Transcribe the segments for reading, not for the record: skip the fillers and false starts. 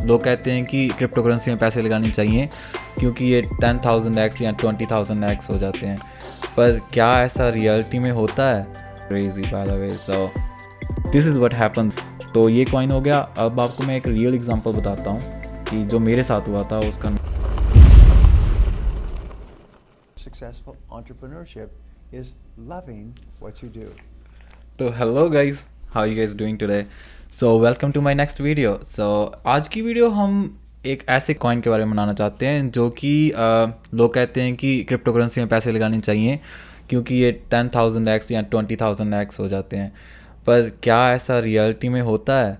लोग कहते हैं कि क्रिप्टो करेंसी में पैसे लगाने चाहिए क्योंकि ये 10,000x या 20,000x हो जाते हैं, पर क्या ऐसा रियलिटी में होता है? Crazy by the way, so this is what happen. तो ये कॉइन हो गया। अब आपको मैं एक रियल एग्जांपल बताता हूँ कि जो मेरे साथ हुआ था उसका। Successful entrepreneurship is loving what you do. तो hello guys, how you guys doing today? So welcome to my next video. सो आज की वीडियो हम एक ऐसे कॉइन के बारे में बनाना चाहते हैं जो कि लोग कहते हैं कि क्रिप्टो करेंसी में पैसे लगाने चाहिए क्योंकि ये 10,000x या 20,000x हो जाते हैं, पर क्या ऐसा रियलिटी में होता है?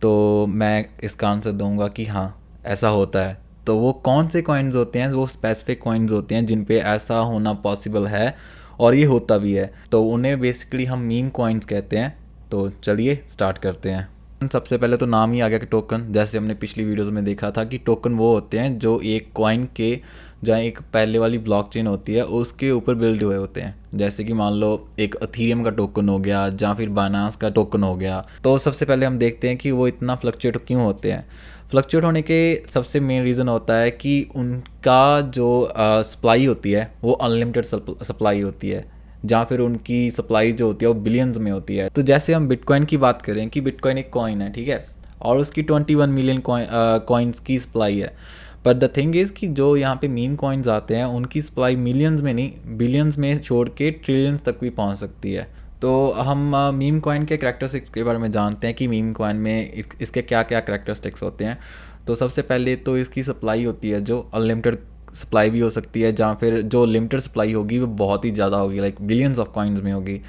तो मैं इसका आंसर दूंगा कि हाँ, ऐसा होता है। तो वो कौन से कॉइन्स होते हैं, वो स्पेसिफिक कॉइन्स होते हैं जिन पे ऐसा होना पॉसिबल है और ये होता भी है, तो उन्हें बेसिकली हम मीम कॉइन्स कहते हैं। तो चलिए स्टार्ट करते हैं। सबसे पहले तो नाम ही आ गया कि टोकन। जैसे हमने पिछली वीडियोस में देखा था कि टोकन वो होते हैं जो एक कॉइन के जहाँ एक पहले वाली ब्लॉकचेन होती है उसके ऊपर बिल्ड हुए होते हैं। जैसे कि मान लो एक अथीरियम का टोकन हो गया या फिर बाइनेंस का टोकन हो गया। तो सबसे पहले हम देखते हैं कि वो इतना फ्लक्चुएट क्यों होते हैं। फ्लक्चुएट होने के सबसे मेन रीज़न होता है कि उनका जो सप्लाई होती है वो अनलिमिटेड सप्लाई होती है, जहाँ फिर उनकी सप्लाई जो होती है वो बिलियंस में होती है। तो जैसे हम बिटकॉइन की बात करें कि बिटकॉइन एक कॉइन है, ठीक है, और उसकी 21 मिलियन कॉइन्स की सप्लाई है। पर द थिंग इज़ कि जो यहाँ पे मीम कॉइन्स आते हैं उनकी सप्लाई मिलियंस में नहीं, बिलियंस में छोड़ के ट्रिलियंस तक भी पहुँच सकती है। तो हम मीम कॉइन के करैक्टरिस्टिक्स के बारे में जानते हैं कि मीम कॉइन में इसके क्या क्या करैक्टरिस्टिक्स होते हैं। तो सबसे पहले तो इसकी सप्लाई होती है जो अनलिमिटेड सप्लाई भी हो सकती है, जहाँ फिर जो लिमिटेड सप्लाई होगी वो बहुत ही ज़्यादा होगी, लाइक बिलियंस ऑफ कॉइन्स में होगी।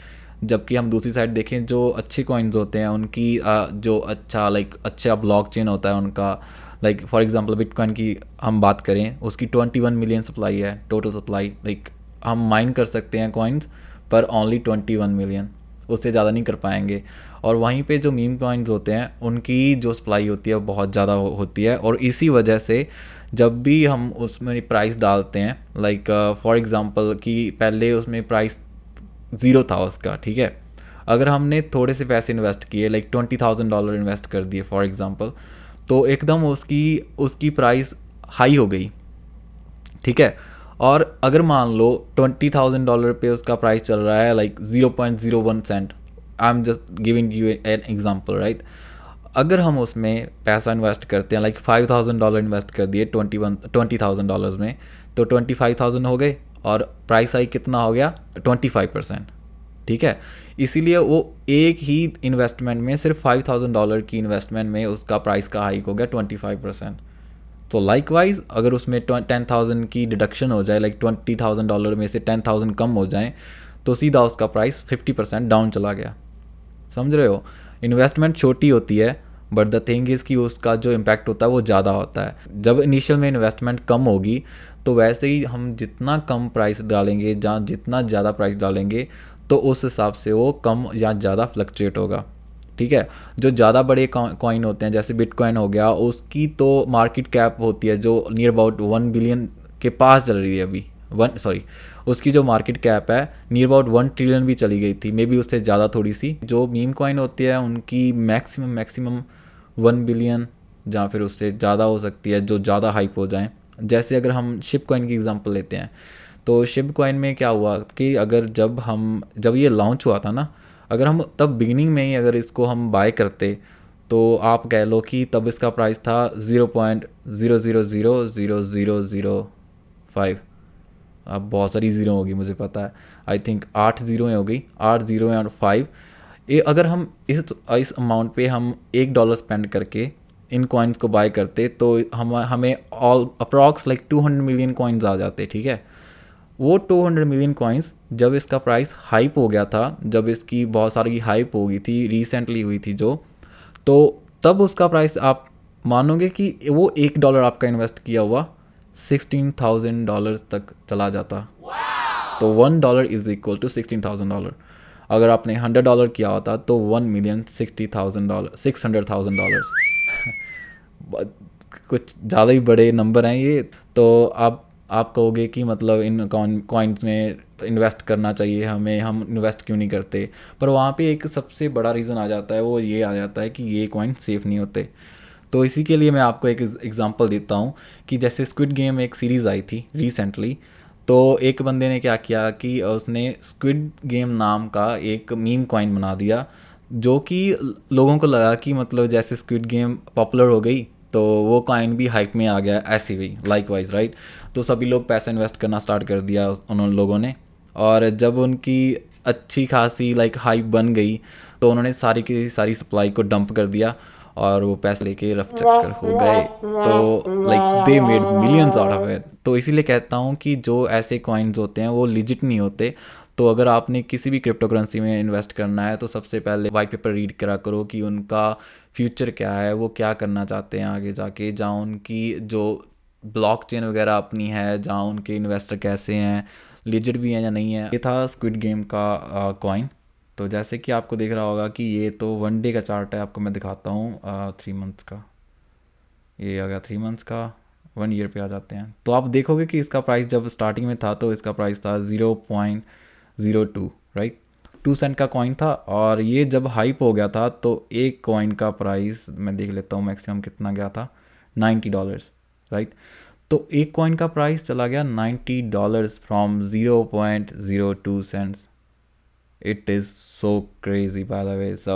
जबकि हम दूसरी साइड देखें, जो अच्छे कॉइन्स होते हैं उनकी जो अच्छा ब्लॉकचेन होता है उनका, लाइक फॉर एग्जांपल बिटकॉइन की हम बात करें, उसकी 21 मिलियन सप्लाई है टोटल सप्लाई। लाइक हम माइन कर सकते हैं कॉइन्स पर ओनली 21 मिलियन, उससे ज़्यादा नहीं कर पाएंगे। और वहीं पे जो मीम कॉइन्स होते हैं उनकी जो सप्लाई होती है वो बहुत ज़्यादा होती है, और इसी वजह से जब भी हम उसमें प्राइस डालते हैं, लाइक फॉर एग्जांपल कि पहले उसमें प्राइस ज़ीरो था उसका, ठीक है, अगर हमने थोड़े से पैसे इन्वेस्ट किए, लाइक $20,000 इन्वेस्ट कर दिए फॉर एग्जांपल, तो एकदम उसकी प्राइस हाई हो गई, ठीक है। और अगर मान लो $20,000 पे उसका प्राइस चल रहा है like 0.01 cent, I am just giving you an example, right. अगर हम उसमें पैसा इन्वेस्ट करते हैं, लाइक $5,000 इन्वेस्ट कर दिए $20,000 में, तो 25,000 हो गए और प्राइस हाई कितना हो गया? 25%, ठीक है। इसीलिए वो एक ही इन्वेस्टमेंट में, सिर्फ $5,000 की इन्वेस्टमेंट में उसका प्राइस का हाइक हो गया 25%। तो लाइकवाइज अगर उसमें 10,000 की डिडक्शन हो जाए, लाइक $20,000 में से 10,000 कम हो जाए, तो सीधा उसका प्राइस 50% डाउन चला गया। समझ रहे हो? इन्वेस्टमेंट छोटी होती है, बट द थिंग इज़ कि उसका जो इम्पैक्ट होता है वो ज़्यादा होता है। जब इनिशियल में इन्वेस्टमेंट कम होगी तो वैसे ही हम जितना कम प्राइस डालेंगे, जहाँ जितना ज़्यादा प्राइस डालेंगे, तो उस हिसाब से वो कम या ज़्यादा फ्लक्चुएट होगा, ठीक है। जो ज़्यादा बड़े कॉइन होते हैं जैसे बिटकॉइन हो गया, उसकी तो मार्केट कैप होती है जो नियर अबाउट 1 बिलियन के पास चल रही है अभी। उसकी जो मार्केट कैप है नियर अबाउट 1 ट्रिलियन भी चली गई थी, मे बी उससे ज़्यादा थोड़ी सी। जो मीम कॉइन होती है उनकी मैक्सिमम 1 बिलियन, जहाँ फिर उससे ज़्यादा हो सकती है जो ज़्यादा हाइप हो जाए। जैसे अगर हम शिप कॉइन की एग्जांपल लेते हैं, तो शिप कॉइन में क्या हुआ कि अगर जब ये लॉन्च हुआ था ना, अगर हम तब बिगिनिंग में ही अगर इसको हम बाय करते, तो आप कह लो कि तब इसका प्राइस था 0.000005। अब बहुत सारी ज़ीरो होगी मुझे पता है, आई थिंक 8 ज़ीरो हो गई, 8 ज़ीरो और 5। ये अगर हम इस अमाउंट पे हम $1 स्पेंड करके इन कॉइन्स को बाय करते, तो हमें all approx like 200 million coins आ जाते, ठीक है। वो 200 मिलियन कॉइन्स जब इसका प्राइस हाइप हो गया था, जब इसकी बहुत सारी हाइप हो गई थी, रिसेंटली हुई थी जो, तो तब उसका प्राइस आप मानोगे कि वो $1 आपका इन्वेस्ट किया हुआ $16,000 तक चला जाता। तो $1 इज इक्वल टू $16,000। अगर आपने $100 किया होता तो $1,60,000 कुछ ज़्यादा ही बड़े नंबर हैं ये। तो आप कहोगे कि मतलब इन कॉइन्स में इन्वेस्ट करना चाहिए हमें, हम इन्वेस्ट क्यों नहीं करते? पर वहाँ पे एक सबसे बड़ा रीज़न आ जाता है, वो ये आ जाता है कि ये कॉइन सेफ़ नहीं होते। तो इसी के लिए मैं आपको एक एग्जांपल देता हूँ कि जैसे स्क्विड गेम एक सीरीज़ आई थी रिसेंटली। तो एक बंदे ने क्या किया कि उसने स्क्विड गेम नाम का एक मीम कॉइन बना दिया, जो कि लोगों को लगा कि मतलब जैसे स्क्विड गेम पॉपुलर हो गई तो वो कॉइन भी हाइप में आ गया ऐसे भी लाइक वाइज, राइट। तो सभी लोग पैसा इन्वेस्ट करना स्टार्ट कर दिया उन लोगों ने। और जब उनकी अच्छी खासी लाइक हाइप बन गई तो उन्होंने सारी की सारी सप्लाई को डंप कर दिया और वो पैसे लेके रफ चक्कर हो गए। तो like they made millions out of it. तो इसीलिए कहता हूँ कि जो ऐसे कॉइन्स होते हैं वो लिजिट नहीं होते। तो अगर आपने किसी भी क्रिप्टो करेंसी में इन्वेस्ट करना है तो सबसे पहले वाइट पेपर रीड करा करो कि उनका फ्यूचर क्या है, वो क्या करना चाहते हैं आगे जाके, जहाँ उनकी जो ब्लॉकचेन वगैरह अपनी है, जहाँ उनके इन्वेस्टर कैसे हैं, लिजिट भी हैं या नहीं है। ये था स्क्विड गेम का कॉइन। तो जैसे कि आपको दिख रहा होगा कि ये तो 1 डे का चार्ट है, आपको मैं दिखाता हूँ 3 मंथ्स का। ये आ गया 3 मंथ्स का। 1 ईयर पे आ जाते हैं तो आप देखोगे कि इसका प्राइस जब स्टार्टिंग में था तो इसका प्राइस था 0.02, राइट। 2 सेंट का कॉइन था। और ये जब हाइप हो गया था तो एक कॉइन का प्राइस मैं देख लेता हूँ मैक्सिमम कितना गया था, $90, राइट। तो एक कॉइन का प्राइस चला गया $90 from 0.02 cents. It is so crazy by the way. So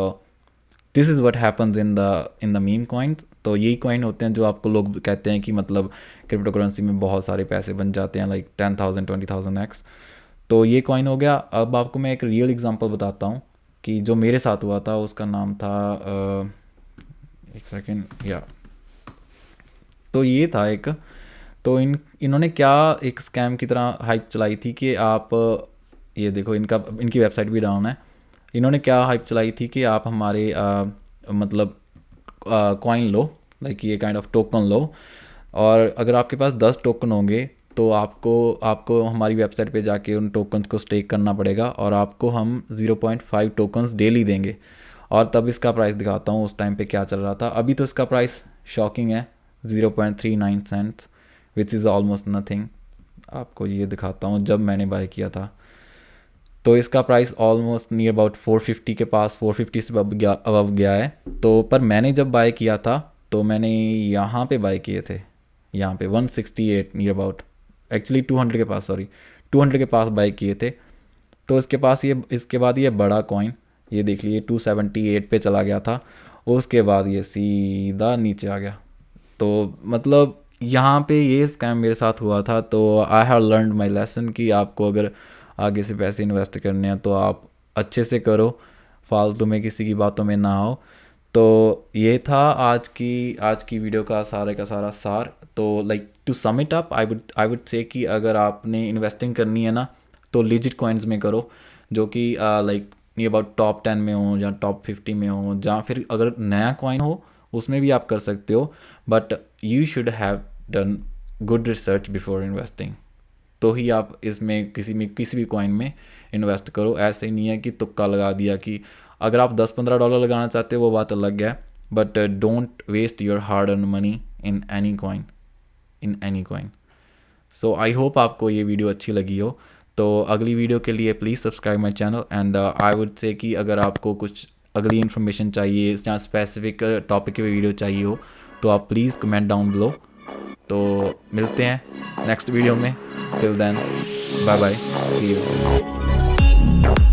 this is what happens in the meme coins. तो यही कॉइन होते हैं जो आपको लोग कहते हैं कि मतलब क्रिप्टो करेंसी में बहुत सारे पैसे बन जाते हैं, लाइक 10,000 20,000x। तो ये कॉइन हो गया। अब आपको मैं एक रियल एग्जांपल बताता हूँ कि जो मेरे साथ हुआ था उसका नाम था एक सेकेंड या तो ये था एक। तो इन्होंने क्या एक स्कैम की तरह हाइप चलाई थी कि आप ये देखो इनकी वेबसाइट भी डाउन है। इन्होंने क्या हाइप चलाई थी कि आप हमारे मतलब कॉइन लो, लाइक ये काइंड ऑफ टोकन लो, और अगर आपके पास 10 टोकन होंगे तो आपको हमारी वेबसाइट पे जाके उन टोकन्स को स्टेक करना पड़ेगा और आपको हम 0.5 टोकन्स डेली देंगे। और तब इसका प्राइस दिखाता हूँ उस टाइम पे क्या चल रहा था। अभी तो इसका प्राइस शॉकिंग है 0.39 cents, which is almost nothing. आपको ये दिखाता हूँ जब मैंने बाय किया था तो इसका प्राइस ऑलमोस्ट नियर अबाउट 450 के पास, 450 से अबव गया है। तो पर मैंने जब बाय किया था तो मैंने यहाँ पे बाय किए थे, यहाँ पे 168 नियर अबाउट, एक्चुअली 200 के पास, सॉरी 200 के पास बाय किए थे। तो इसके बाद ये बड़ा कॉइन ये देख लीजिए 278 पे चला गया था, उसके बाद ये सीधा नीचे आ गया। तो मतलब यहाँ पे ये स्कैम मेरे साथ हुआ था। तो I have learned my lesson कि आपको अगर आगे से पैसे इन्वेस्ट करने हैं तो आप अच्छे से करो, फालतू में किसी की बातों में ना आओ। तो ये था आज की वीडियो का सारा सार। तो like to sum it up I would say कि अगर आपने इन्वेस्टिंग करनी है ना तो लिजिट कॉइन्स में करो, जो कि लाइक नियर अबाउट टॉप 10 में हो या टॉप 50 में हो, जहाँ फिर अगर नया कॉइन हो उसमें भी आप कर सकते हो, but you should have done good research before investing. तो ही आप इसमें किसी भी कॉइन में इन्वेस्ट करो। ऐसे ही नहीं है कि तुक्का लगा दिया। कि अगर आप $10-15 लगाना चाहते हो वो बात अलग है, but don't waste your hard earn money in any coin. So I hope आपको ये वीडियो अच्छी लगी हो। तो अगली वीडियो के लिए please subscribe my channel. And I would say कि अगर आपको कुछ अगली इन्फॉर्मेशन चाहिए या स्पेसिफिक टॉपिक की वीडियो चाहिए हो तो आप प्लीज़ कमेंट डाउन बिलो। तो मिलते हैं नेक्स्ट वीडियो में। Till then, bye bye, see you.